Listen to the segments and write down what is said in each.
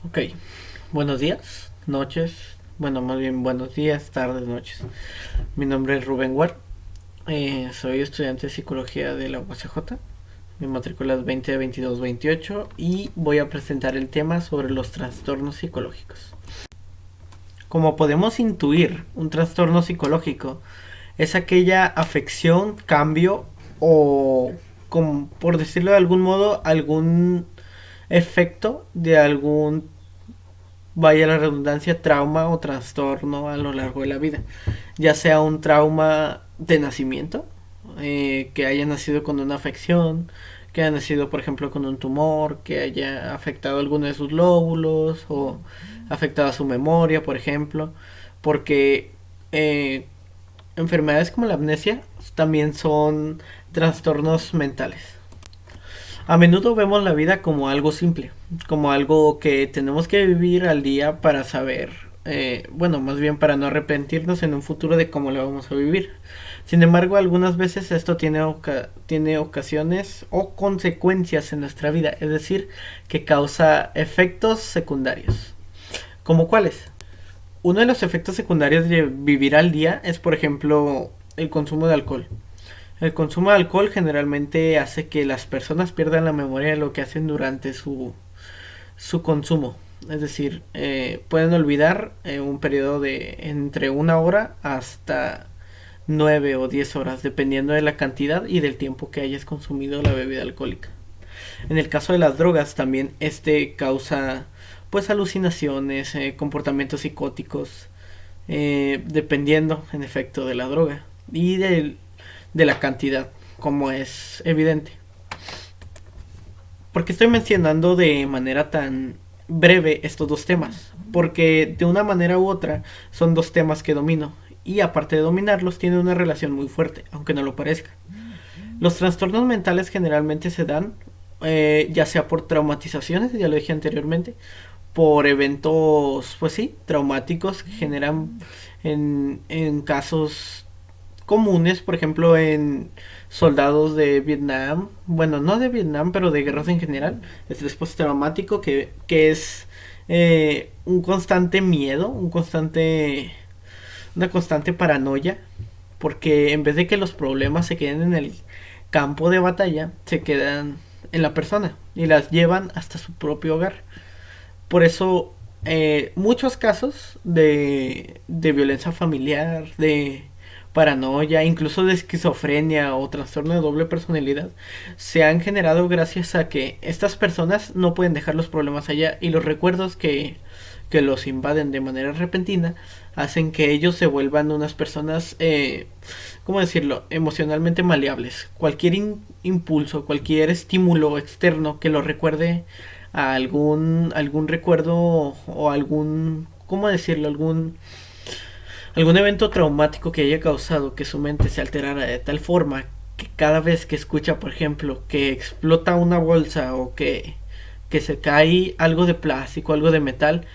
Ok, buenos días, noches, bueno, más bien buenos días, tardes, noches. Mi nombre es Rubén Ward, soy estudiante de psicología de la UACJ. Mi matrícula es 2022-28 y voy a presentar el tema sobre los trastornos psicológicos. Como podemos intuir, un trastorno psicológico es aquella afección, cambio o, como, por decirlo de algún modo, algún efecto de algún, vaya la redundancia, trauma o trastorno a lo largo de la vida. Ya sea un trauma de nacimiento, que haya nacido con una afección, que haya nacido, por ejemplo, con un tumor, que haya afectado alguno de sus lóbulos o afectado a su memoria, por ejemplo, porque eh, enfermedades como la amnesia también son trastornos mentales. A menudo vemos la vida como algo simple, como algo que tenemos que vivir al día para saber, bueno, más bien para no arrepentirnos en un futuro de cómo lo vamos a vivir. Sin embargo, algunas veces esto tiene ocasiones o consecuencias en nuestra vida, es decir, que causa efectos secundarios. ¿Como cuáles? Uno de los efectos secundarios de vivir al día es, por ejemplo, el consumo de alcohol. El consumo de alcohol generalmente hace que las personas pierdan la memoria de lo que hacen durante su consumo. Es decir, pueden olvidar un periodo de entre 1 hora hasta 9 o 10 horas, dependiendo de la cantidad y del tiempo que hayas consumido la bebida alcohólica. En el caso de las drogas, también este causa pues alucinaciones, comportamientos psicóticos, dependiendo en efecto de la droga y de la cantidad, como es evidente. ¿Por qué estoy mencionando de manera tan breve estos dos temas? Porque de una manera u otra son dos temas que domino y aparte de dominarlos tienen una relación muy fuerte, aunque no lo parezca. Los trastornos mentales generalmente se dan ya sea por traumatizaciones, ya lo dije anteriormente, por eventos, pues sí, traumáticos que generan en casos comunes, por ejemplo, en soldados de Vietnam, bueno, no de Vietnam, pero de guerras en general, estrés postraumático, que es un constante miedo, una constante paranoia, porque en vez de que los problemas se queden en el campo de batalla, se quedan en la persona y las llevan hasta su propio hogar. Por eso, muchos casos de violencia familiar, de paranoia, incluso de esquizofrenia o trastorno de doble personalidad, se han generado gracias a que estas personas no pueden dejar los problemas allá y los recuerdos que los invaden de manera repentina hacen que ellos se vuelvan unas personas, ¿cómo decirlo?, emocionalmente maleables. Cualquier impulso, cualquier estímulo externo que los recuerde a algún recuerdo o algún, ¿cómo decirlo?, algún evento traumático que haya causado que su mente se alterara de tal forma que cada vez que escucha, por ejemplo, que explota una bolsa o que se cae algo de plástico, algo de metal,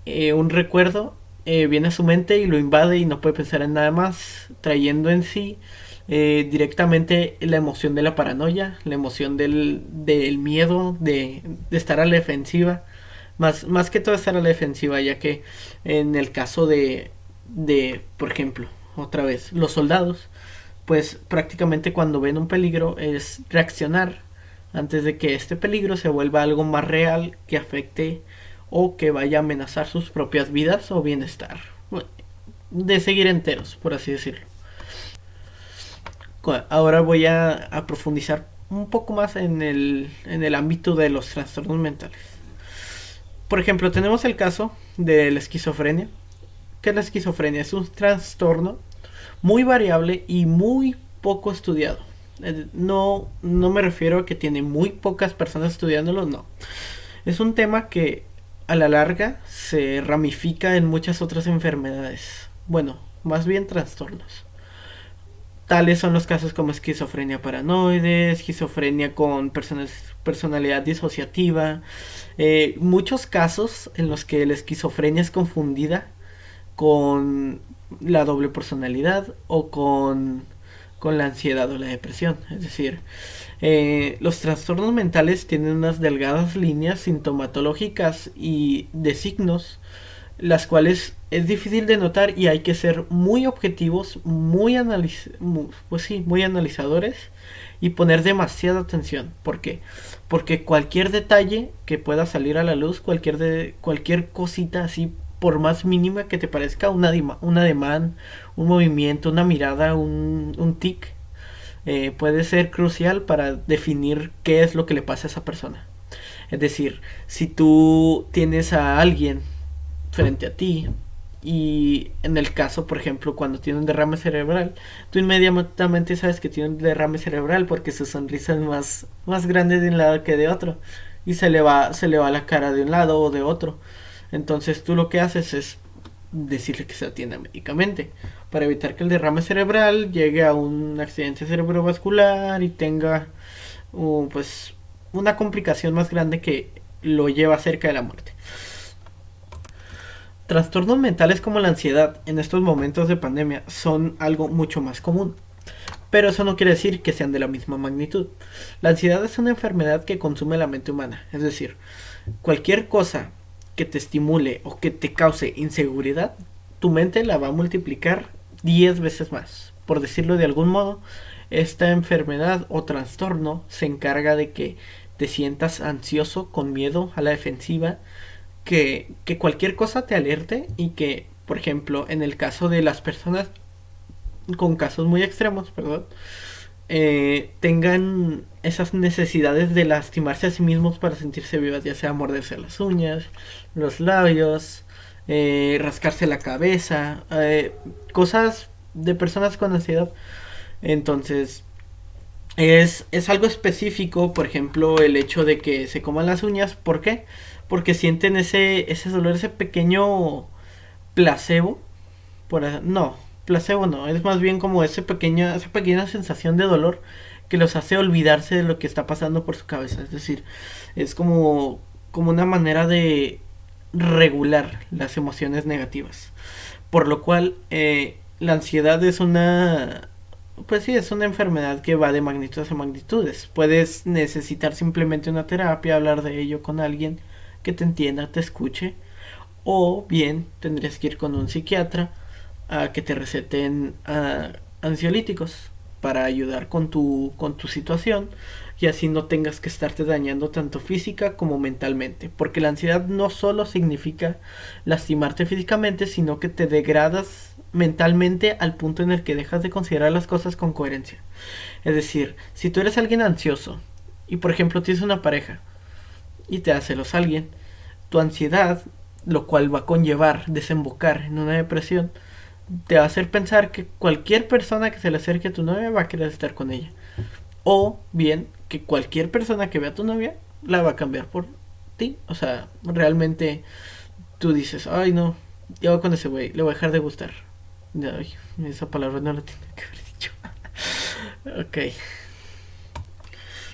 un recuerdo viene a su mente y lo invade y no puede pensar en nada más, trayendo en sí directamente la emoción de la paranoia, la emoción del miedo, de estar a la defensiva. Más que todo estar a la defensiva, ya que en el caso por ejemplo, otra vez, los soldados, pues prácticamente cuando ven un peligro es reaccionar antes de que este peligro se vuelva algo más real que afecte o que vaya a amenazar sus propias vidas o bienestar. De seguir enteros, por así decirlo. Ahora voy a profundizar un poco más en el ámbito de los trastornos mentales. Por ejemplo, tenemos el caso de la esquizofrenia, que la esquizofrenia es un trastorno muy variable y muy poco estudiado. No me refiero a que tiene muy pocas personas estudiándolo, no. Es un tema que a la larga se ramifica en muchas otras enfermedades. Bueno, más bien trastornos. Tales son los casos como esquizofrenia paranoide, esquizofrenia con personalidad disociativa, muchos casos en los que la esquizofrenia es confundida con la doble personalidad o con la ansiedad o la depresión. Es decir, los trastornos mentales tienen unas delgadas líneas sintomatológicas y de signos, las cuales es difícil de notar y hay que ser muy objetivos, pues sí, muy analizadores y poner demasiada atención. ¿Por qué? Porque cualquier detalle que pueda salir a la luz, cualquier cosita así, por más mínima que te parezca, un ademán, un movimiento, una mirada, un tic, puede ser crucial para definir qué es lo que le pasa a esa persona. Es decir, si tú tienes a alguien frente a ti y en el caso, por ejemplo, cuando tiene un derrame cerebral, tú inmediatamente sabes que tiene un derrame cerebral porque su sonrisa es más grande de un lado que de otro y se le va la cara de un lado o de otro. Entonces tú lo que haces es decirle que se atienda médicamente para evitar que el derrame cerebral llegue a un accidente cerebrovascular y tenga pues una complicación más grande que lo lleva cerca de la muerte. Trastornos mentales como la ansiedad en estos momentos de pandemia son algo mucho más común, pero eso no quiere decir que sean de la misma magnitud. La ansiedad es una enfermedad que consume la mente humana, es decir, cualquier cosa que te estimule o que te cause inseguridad, tu mente la va a multiplicar 10 veces más. Por decirlo de algún modo, esta enfermedad o trastorno se encarga de que te sientas ansioso, con miedo, a la defensiva, que cualquier cosa te alerte y que, por ejemplo, en el caso de las personas con casos muy extremos, perdón, tengan esas necesidades de lastimarse a sí mismos para sentirse vivas, ya sea morderse las uñas, los labios, rascarse la cabeza, cosas de personas con ansiedad. Entonces, es algo específico, por ejemplo, el hecho de que se coman las uñas. ¿Por qué? Porque sienten ese dolor, ese pequeño placebo. No, placebo no, es más bien como esa pequeña sensación de dolor que los hace olvidarse de lo que está pasando por su cabeza. Es decir, es como una manera de regular las emociones negativas. Por lo cual, la ansiedad es pues sí, es una enfermedad que va de magnitudes a magnitudes. Puedes necesitar simplemente una terapia, hablar de ello con alguien que te entienda, te escuche, o bien tendrías que ir con un psiquiatra a que te receten ansiolíticos para ayudar con tu situación y así no tengas que estarte dañando tanto física como mentalmente. Porque la ansiedad no solo significa lastimarte físicamente, sino que te degradas mentalmente al punto en el que dejas de considerar las cosas con coherencia. Es decir, si tú eres alguien ansioso y por ejemplo tienes una pareja y te da celos a alguien, tu ansiedad, lo cual va a conllevar, desembocar en una depresión, te va a hacer pensar que cualquier persona que se le acerque a tu novia va a querer estar con ella. O bien que cualquier persona que vea a tu novia la va a cambiar por ti. O sea, realmente tú dices, ay no, yo con ese güey le voy a dejar de gustar. Ay, esa palabra no la tengo que haber dicho. Ok.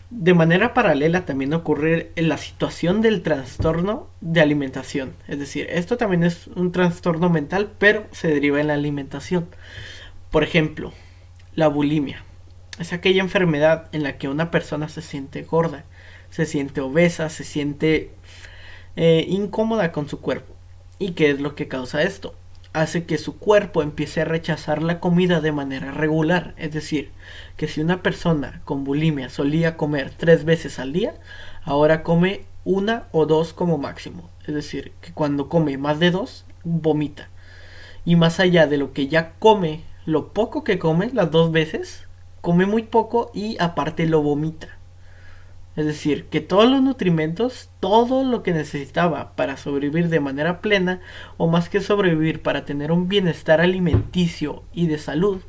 De manera paralela también ocurre en la situación del trastorno de alimentación. Es decir, esto también es un trastorno mental, pero se deriva en la alimentación. Por ejemplo, la bulimia. Es aquella enfermedad en la que una persona se siente gorda, se siente obesa, se siente incómoda con su cuerpo. ¿Y qué es lo que causa esto? Hace que su cuerpo empiece a rechazar la comida de manera regular. Es decir, que si una persona con bulimia solía comer 3 veces al día, ahora come una o dos como máximo. Es decir, que cuando come más de dos, vomita. Y más allá de lo que ya come, lo poco que come, las 2 veces, come muy poco y aparte lo vomita. Es decir, que todos los nutrimentos, todo lo que necesitaba para sobrevivir de manera plena, o más que sobrevivir, para tener un bienestar alimenticio y de salud,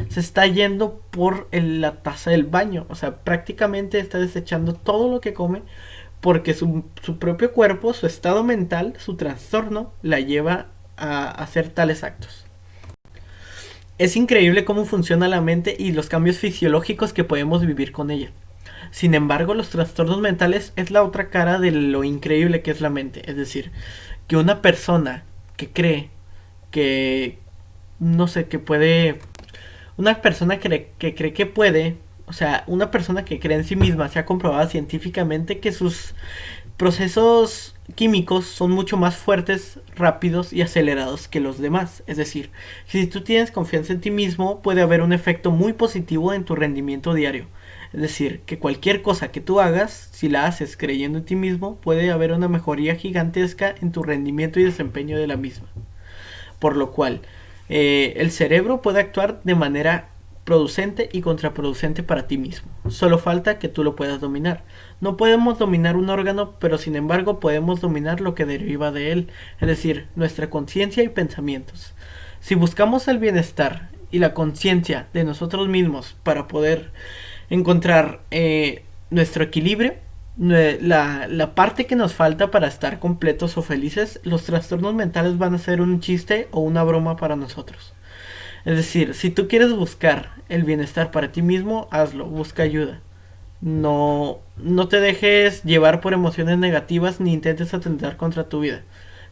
se está yendo por la taza del baño. O sea, prácticamente está desechando todo lo que come porque su propio cuerpo, su estado mental, su trastorno, la lleva a hacer tales actos. Es increíble cómo funciona la mente y los cambios fisiológicos que podemos vivir con ella. Sin embargo, los trastornos mentales es la otra cara de lo increíble que es la mente. Es decir, que una persona que cree que, no sé, que puede Una persona que cree que puede, o sea, una persona que cree en sí misma, se ha comprobado científicamente que sus procesos químicos son mucho más fuertes, rápidos y acelerados que los demás. Es decir, si tú tienes confianza en ti mismo, puede haber un efecto muy positivo en tu rendimiento diario. Es decir, que cualquier cosa que tú hagas, si la haces creyendo en ti mismo, puede haber una mejoría gigantesca en tu rendimiento y desempeño de la misma. Por lo cual, el cerebro puede actuar de manera producente y contraproducente para ti mismo. Solo falta que tú lo puedas dominar. No podemos dominar un órgano, pero sin embargo podemos dominar lo que deriva de él, es decir, nuestra conciencia y pensamientos. Si buscamos el bienestar y la conciencia de nosotros mismos para poder encontrar nuestro equilibrio, la parte que nos falta para estar completos o felices, los trastornos mentales van a ser un chiste o una broma para nosotros. Es decir, si tú quieres buscar el bienestar para ti mismo, hazlo, busca ayuda. No te dejes llevar por emociones negativas ni intentes atentar contra tu vida.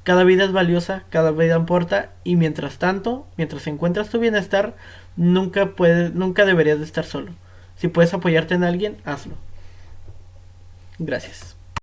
Cada vida es valiosa, cada vida importa y mientras tanto, mientras encuentras tu bienestar, nunca deberías de estar solo. Si puedes apoyarte en alguien, hazlo. Gracias.